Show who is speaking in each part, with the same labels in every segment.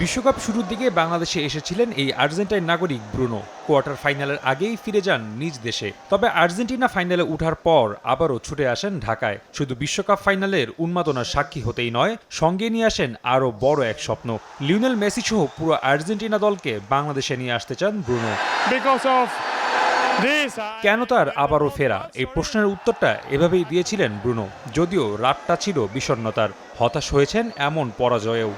Speaker 1: বিশ্বকাপ শুরুর দিকে বাংলাদেশে এসেছিলেন এই আর্জেন্টাইন নাগরিক ব্রুনো। কোয়ার্টার ফাইনালের আগেই ফিরে যান নিজ দেশে। তবে আর্জেন্টিনা ফাইনালে ওঠার পর আবারও ছুটে আসেন ঢাকায়। শুধু বিশ্বকাপ ফাইনালের উন্মাদনার সাক্ষী হতেই নয়, সঙ্গে নিয়ে আসেন আরও বড় এক স্বপ্ন। লিওনেল মেসি সহ পুরো আর্জেন্টিনা দলকে বাংলাদেশে নিয়ে আসতে চান ব্রুনো। কেন তার আবারও ফেরা, এই প্রশ্নের উত্তরটা এভাবেই দিয়েছিলেন ব্রুনো। যদিও রাতটা ছিল বিষণ্ণতার, হতাশ হয়েছেন এমন পরাজয়েও।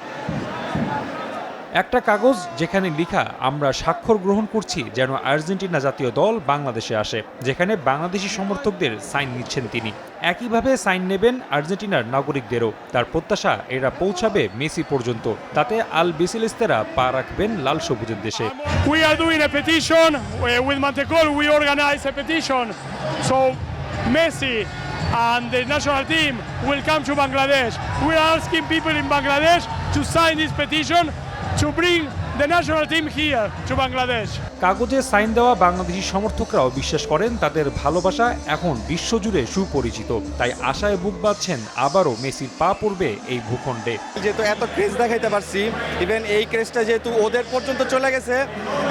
Speaker 1: একটা কাগজ যেখানে লেখা, আমরা স্বাক্ষর গ্রহণ করছি যেন আর্জেন্টিনা জাতীয় দল বাংলাদেশে আসে, যেখানে বাংলাদেশি সমর্থকদের সাইন নিচ্ছেন তিনি। একইভাবে সাইন নেবেন আর্জেন্টিনার নাগরিকদেরও। তার প্রত্যাশা এরা পৌঁছাবে মেসি পর্যন্ত, তাতে আল বিসেলেস্তেরা পা রাখবেন লাল সবুজের দেশে।
Speaker 2: We are doing a petition with Mantecol. We organize a petition, so Messi and the national team will come to Bangladesh. We are asking people in Bangladesh to sign this petition to bring the national team here to Bangladesh.
Speaker 1: কাগজে sign দেওয়া বাংলাদেশি সমর্থকরাও বিশ্বাস করেন তাদের ভালোবাসা এখন বিশ্বজুড়ে সুপরিচিত। তাই আশায় বুক বাঁধছেন আবারও মেসির পা পড়বে এই ভূখণ্ডে।
Speaker 3: যেহেতু এত ক্রেজ দেখাইতে পারছি, ইভেন এই ক্রেজটা যেহেতু ওদের পর্যন্ত চলে গেছে,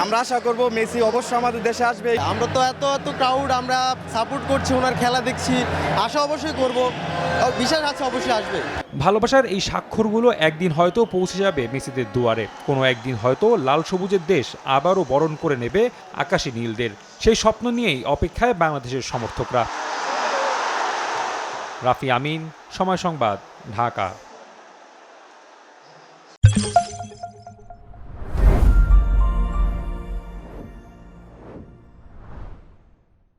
Speaker 3: আমরা আশা করব মেসি অবশ্যই আমাদের দেশে আসবে।
Speaker 4: আমরা তো এত ক্রাউড, আমরা সাপোর্ট করছি, ওনার খেলা দেখছি, আশা অবশ্যই করব, বিশ্বাস আছে অবশ্যই আসবে।
Speaker 1: ভালোবাসার এই স্বাক্ষরগুলো একদিন হয়তো পৌঁছে যাবে মেসিদের দুয়ারে। কোনো একদিন হয়তো লাল সবুজের দেশ আবারও বরণ করে নেবে আকাশী নীলদের। সেই স্বপ্ন নিয়েই অপেক্ষায় বাংলাদেশের সমর্থকরা। রাফি আমিন, সময় সংবাদ, ঢাকা।